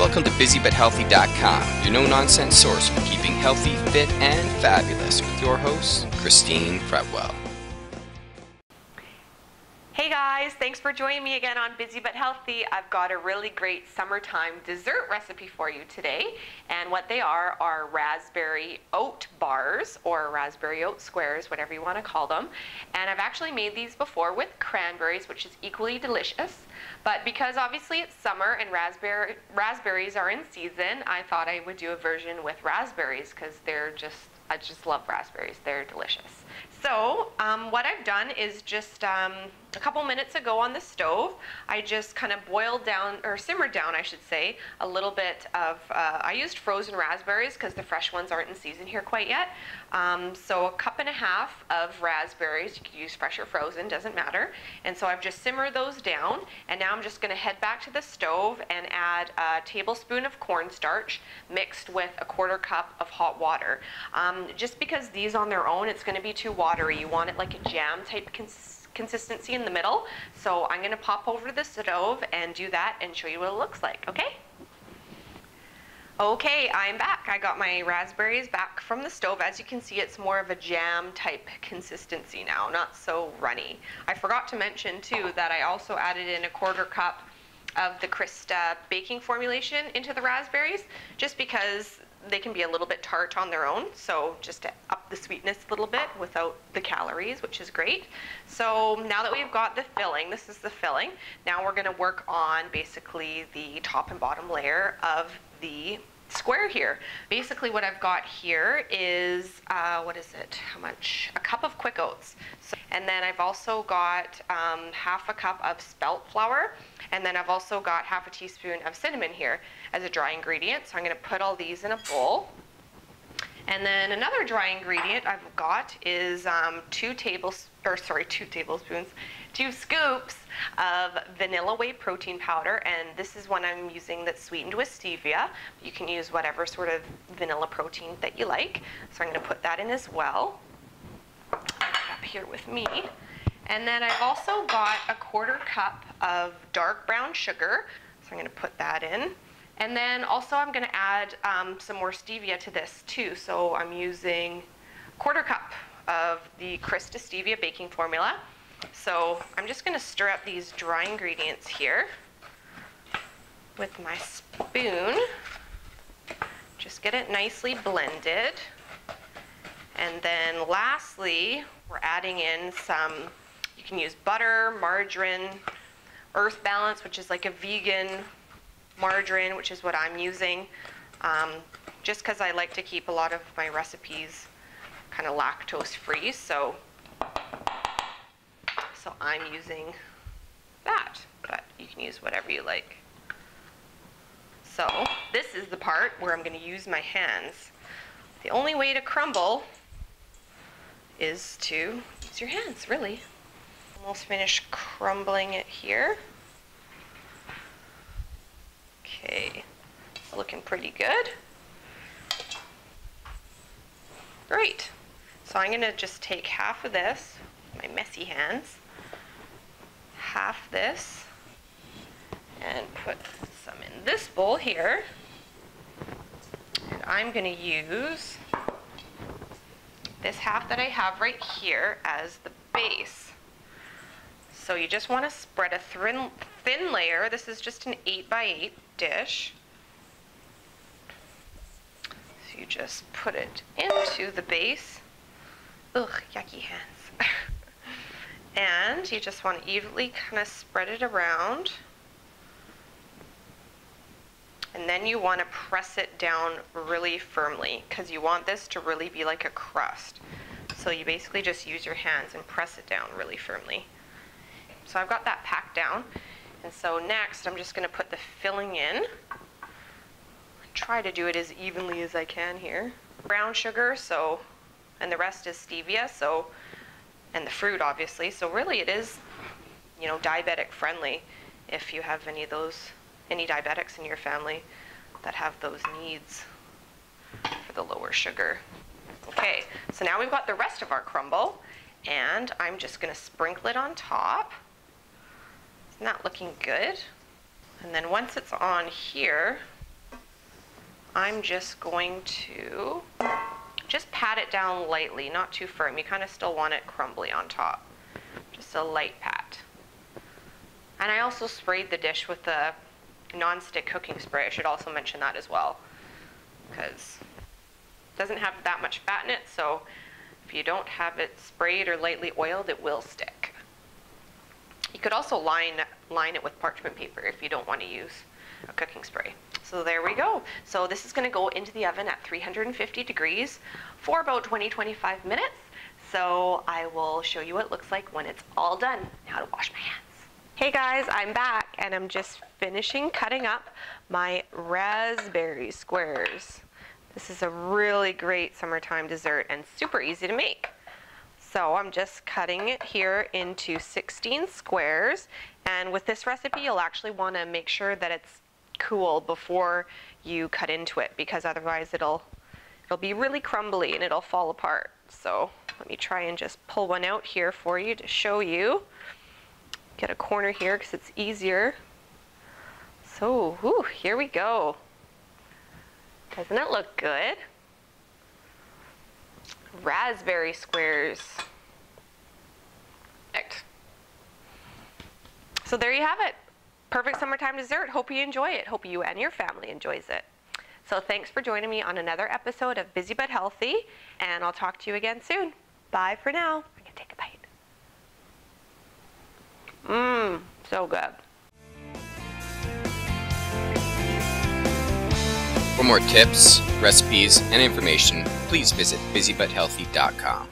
Welcome to BusyButHealthy.com, your no-nonsense source for keeping healthy, fit, and fabulous with your host, Kristine Fretwell. Hey guys, thanks for joining me again on Busy But Healthy. I've got a really great summertime dessert recipe for you today, and what they are raspberry oat bars or raspberry oat squares, whatever you want to call them. And I've actually made these before with cranberries, which is equally delicious. But because obviously it's summer and raspberries are in season, I thought I would do a version with raspberries because I just love raspberries. They're delicious. So what I've done is just a couple minutes ago on the stove, I just kind of simmered down, I should say, a little bit of, I used frozen raspberries because the fresh ones aren't in season here quite yet. So 1.5 cups of raspberries, you can use fresh or frozen, doesn't matter. And so I've just simmered those down, and now I'm just going to head back to the stove and add a tablespoon of cornstarch mixed with a 1/4 cup of hot water. Just because these on their own, it's going to be too watery. You want it like a jam type consistency in the middle. So I'm going to pop over to the stove and do that and show you what it looks like, okay? Okay, I'm back. I got my raspberries back from the stove. As you can see, it's more of a jam type consistency now, not so runny. I forgot to mention too that I also added in a 1/4 cup of the Krista baking formulation into the raspberries, just because they can be a little bit tart on their own, so just to up the sweetness a little bit without the calories, which is great. So now that we've got the filling, this is the filling, now we're going to work on basically the top and bottom layer of the square here. Basically what I've got here is, what is it, how much? A cup of quick oats. And then I've also got 1/2 cup of spelt flour, and then I've also got 1/2 teaspoon of cinnamon here as a dry ingredient. So I'm going to put all these in a bowl. And then another dry ingredient I've got is 2 scoops of vanilla whey protein powder, and this is one I'm using that's sweetened with stevia. You can use whatever sort of vanilla protein that you like. So I'm going to put that in as well. Up here with me. And then I've also got a 1/4 cup of dark brown sugar. So I'm going to put that in. And then also I'm going to add some more stevia to this too. So I'm using 1/4 cup of the Krista stevia baking formula. So I'm just going to stir up these dry ingredients here with my spoon. Just get it nicely blended. And then lastly, we're adding in some, you can use butter, margarine, Earth Balance, which is like a vegan margarine, which is what I'm using, just because I like to keep a lot of my recipes kind of lactose free, so I'm using that, but you can use whatever you like. So this is the part where I'm going to use my hands. The only way to crumble is to use your hands, really. Almost finished crumbling it here. Okay, it's looking pretty good. Great. So I'm going to just take 1/2 of this, my messy hands, 1/2 this, and put some in this bowl here. And I'm going to use this 1/2 that I have right here as the base. So you just want to spread a thin layer. This is just an 8x8 dish. So you just put it into the base. Ugh, yucky hands. And you just want to evenly kind of spread it around. And then you want to press it down really firmly because you want this to really be like a crust. So you basically just use your hands and press it down really firmly. So I've got that packed down. And so next I'm just going to put the filling in. Try to do it as evenly as I can here. Brown sugar, and the rest is stevia, and the fruit obviously. So really it is, diabetic friendly if you have any diabetics in your family that have those needs for the lower sugar. Okay, so now we've got the rest of our crumble, and I'm just going to sprinkle it on top. Isn't that looking good? And then once it's on here, I'm just going to just pat it down lightly, not too firm. You kind of still want it crumbly on top. Just a light pat. And I also sprayed the dish with the non-stick cooking spray. I should also mention that as well, because it doesn't have that much fat in it, so if you don't have it sprayed or lightly oiled, it will stick. You could also line it with parchment paper if you don't want to use a cooking spray. So there we go. So this is going to go into the oven at 350 degrees for about 20-25 minutes. So I will show you what it looks like when it's all done. Now to wash my hands. Hey guys, I'm back and I'm just finishing cutting up my raspberry squares. This is a really great summertime dessert and super easy to make. So I'm just cutting it here into 16 squares, and with this recipe you'll actually want to make sure that it's cool before you cut into it, because otherwise it'll be really crumbly and it'll fall apart. So let me try and just pull one out here for you to show you. Get a corner here because it's easier. So here we go. Doesn't it look good? Raspberry squares. Perfect. So there you have it. Perfect summertime dessert. Hope you enjoy it. Hope you and your family enjoys it. So thanks for joining me on another episode of Busy But Healthy, and I'll talk to you again soon. Bye for now. I'm gonna take a bite. So good. For more tips, recipes, and information, please visit busybutthealthy.com.